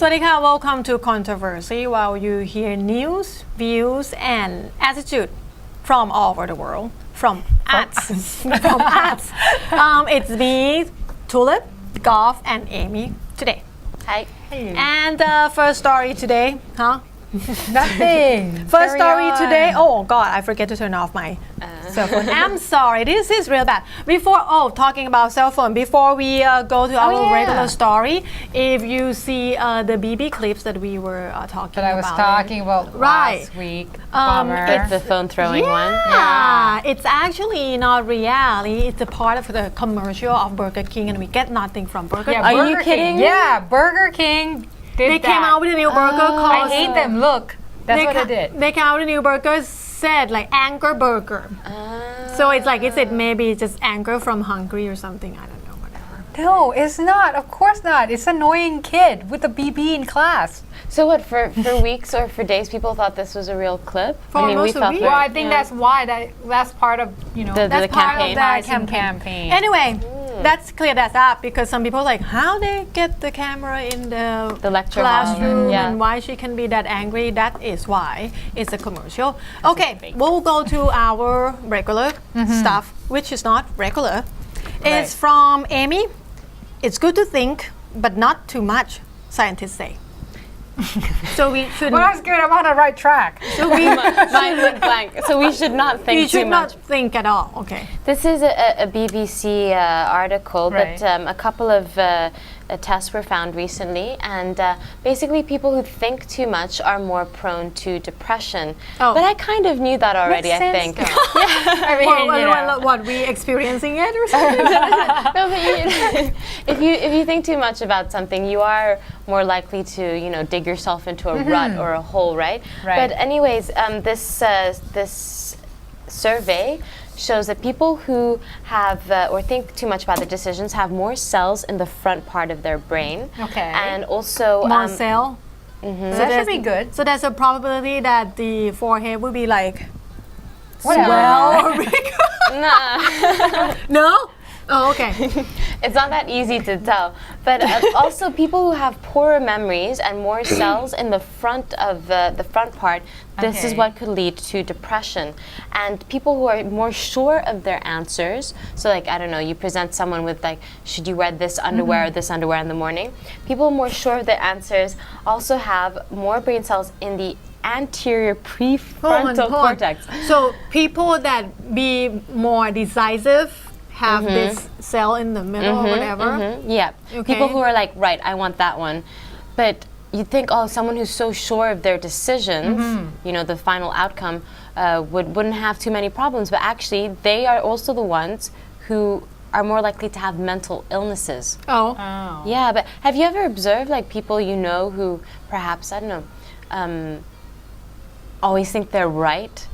วัสดีค่ะ welcome to Kontroversy, while you hear news, views, and attitude from all over the world, from us. From us. It's me, Tulip, Golf, and Amy today. Hi. And the first story today, Nothing. First Carry story on. today. Oh God, I forget to turn off my cell phone. I'm sorry. This is real bad. Before talking about cell phone. Before we go to our regular story, if you see the BB clips that we were talking That I was talking about last week. Bummer. It's the phone throwing one. Yeah, it's actually not reality. It's a part of the commercial of Burger King, and we get nothing from Burger King. Are you Burger kidding King. me? Yeah, Burger King did They that. came out with a new burger called. I hate them. Look, that's what they did. They came out with a new burger said like anger burger. So it's like it said maybe it's just anger from Hungary or something. I don't know, whatever. No, it's not. Of course not. It's an annoying kid with a BB in class. So what, for weeks or for days, people thought this was a real clip? For most of weeks. Well, I think that's why that's part of The That's part of campaign. the campaign. Anyway, that's clear that up because some people are like how they get the camera in The lecture classroom hall. Yeah. and why she can be that angry. That is why it's a commercial. Okay, we'll go to our regular stuff, which is not regular. It's from Amy. It's good to think, but not too much, scientists say. So we shouldn't. Well, that's good. I'm on the right track. So we Mine went blank. So we should not think we too should not much. think at all. Okay. This is a BBC article, but a couple of tests were found recently, and basically people who think too much are more prone to depression. Oh. But I kind of knew that already, Makes I sense, think. though. I mean, What we experiencing it or something? No, but if you think too much about something, you are more likely to dig yourself into a rut or a hole, right? Right. But anyways, this survey shows that people who have or think too much about their decisions have more cells in the front part of their brain. Okay. And also Marcel. So that should be good. So there's a probability that the forehead will be like Whatever. swell or big. nah. No? Oh, okay. It's not that easy to tell. But also people who have poorer memories and more cells in the front of the front part, this is Okay. what could lead to depression. And people who are more sure of their answers, so like, I don't know, you present someone with like, should you wear this underwear or this underwear in the morning? People more sure of their answers also have more brain cells in the anterior prefrontal cortex. So people that be more decisive have this cell in the middle or whatever. Yeah. Okay. People who are like, right, I want that one. But you think, someone who's so sure of their decisions, the final outcome, wouldn't have too many problems. But actually, they are also the ones who are more likely to have mental illnesses. Oh. Yeah, but have you ever observed like people who perhaps, I don't know, always think they're right?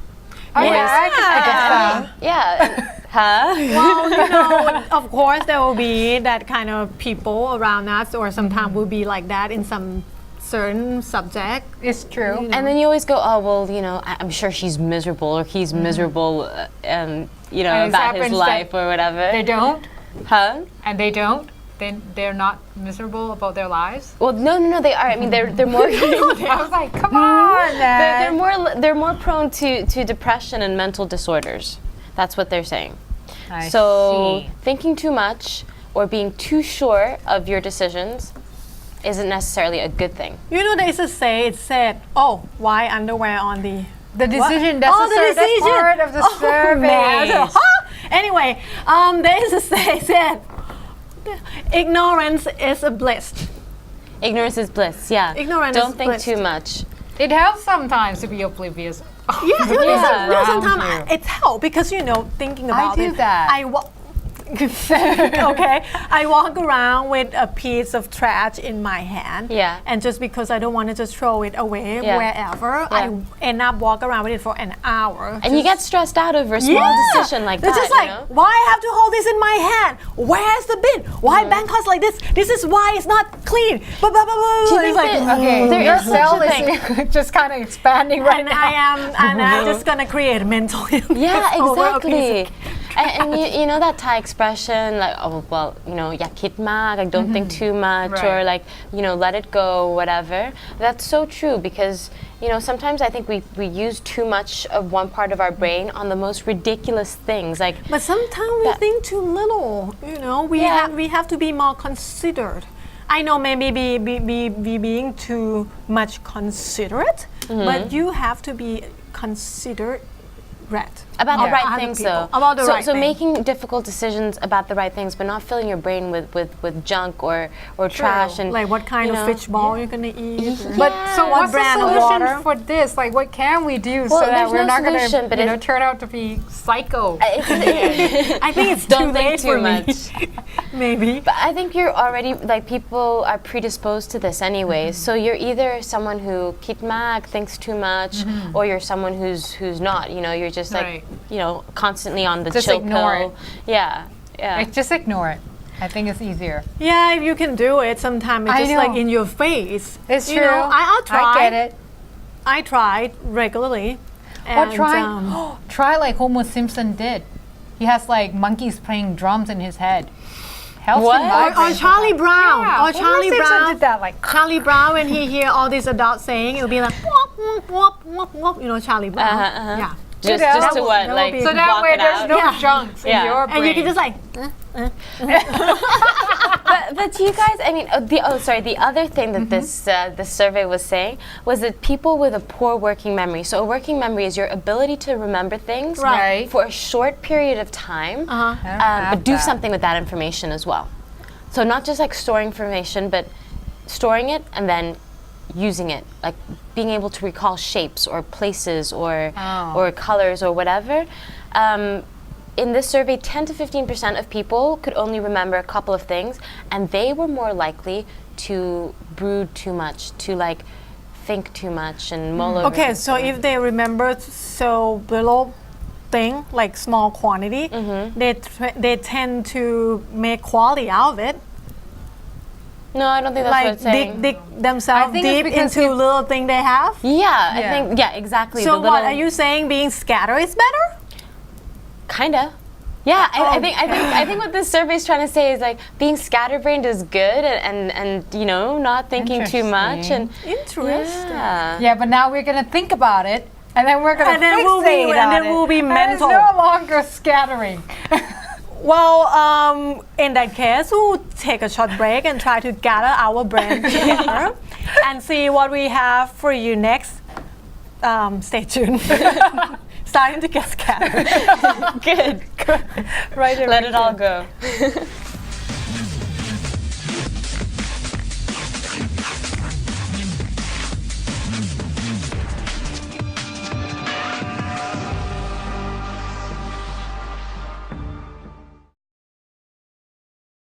Oh, yeah, I guess so. Yeah. Huh? Well, of course there will be that kind of people around us, or sometimes will be like that in some certain subject. It's true. And then you always go, oh, well, I'm sure she's miserable or he's miserable, And it about his happens life that or whatever. They don't, Huh? and they don't. Then they're not miserable about their lives. Well, no, they are. I mean, they're more. I was like, come on, they're more prone to depression and mental disorders. That's what they're saying. I So see. thinking too much or being too sure of your decisions isn't necessarily a good thing. You know, there is a say. It said, "Oh, why underwear on the The decision. What? That's, Oh, the that's decision. part of the survey. man. I said, huh? Anyway, there is a say. It said, ignorance is a bliss. Ignorance is bliss. Yeah. Ignorance Don't is think bliss. too much. It helps sometimes to be oblivious. Yeah, sometimes you. it's help because thinking about do it. that. Okay, I walk around with a piece of trash in my hand. Yeah. And just because I don't want to just throw it away Yeah. wherever, Yeah. I end up walk around with it for an hour. And you get stressed out over a small decision like They're that. just like, why I have to hold this in my hand? Where's the bin? Why bank cards like this? This is why it's not clean. Blah, blah, blah, blah. Do you It's think like, that- Okay, There your is such cell a thing. is just kind of expanding right and now. I'm just gonna create mental illness Yeah, over a piece exactly. of And you know that Thai expression, like, oh, well, you know, อย่าคิดมาก, like, don't think too much, Right. or like, you know, let it go, whatever. That's so true because, you know, sometimes I think we use too much of one part of our brain on the most ridiculous things. Like, But sometimes we think too little. You know, Yeah. we have to be more considered. I know maybe be being too much considerate, but you have to be considerate. about the of right other things, people. though. About the so, right so thing. making difficult decisions about the right things, but not filling your brain with junk or trash and Like what kind you of know. fish ball you're gonna eat. or- But so What what's the brand of solution water? for this? Like, what can we do Well, so that there's we're no not going solution, but to, it's- turn out to be psycho? I think it's Don't too think late too for much. me. Maybe. But I think you're already, like, people are predisposed to this anyways. So you're either someone who kitmak, thinks too much, or you're someone who's not. You know, you're just like, Right. you know, constantly on the Just chill ignore pill. Yeah. Like, just ignore it. I think it's easier. Yeah, if you can do it, sometimes it's I just know. like in your face. It's You true. know, I'll try. I get it. I tried regularly. Or And, try, try like Homer Simpson did. He has like monkeys playing drums in his head. Helps What? him or vibrate. Charlie Brown. Yeah, Or Charlie Homer Simpson Brown. did that like. Charlie Brown, when he hear all these adults saying, it'll be like, wop, wop, wop, wop, wop. You know, Charlie Brown. Yeah. Just, that just to will- what? that will Like, be- So that block way it there's out. no Yeah. junks in Yeah. your brain. And you can just like, But you guys, I mean, the other thing that this survey was saying was that people with a poor working memory. So a working memory is your ability to remember things Right. for a short period of time, I don't have but do that. something with that information as well. So not just like storing information, but storing it and then using it, like being able to recall shapes or places or colors or whatever. In this survey, 10 to 15% of people could only remember a couple of things, and they were more likely to brood too much, to like think too much and mull over. okay, so if they remember so little thing, like small quantity, they tend to make quality out of it. No, I don't think that's what Like it's saying. dig themselves I think it's deep because into if- little thing they have. I Yeah. think, exactly. So the little, what are you saying? Being scattered is better? Kinda. Yeah, I think what this survey is trying to say is like being scatterbrained is good and you know, not thinking too much and Interesting. yeah. Yeah, but now we're gonna think about it, and then we're gonna And then fixate we'll be- and on then it, we'll be and mental. it's no longer scattering. Well, in that case, we'll take a short break and try to gather our brain together and see what we have for you next. Stay tuned. Starting to get scattered. Good. Right. Let it all go.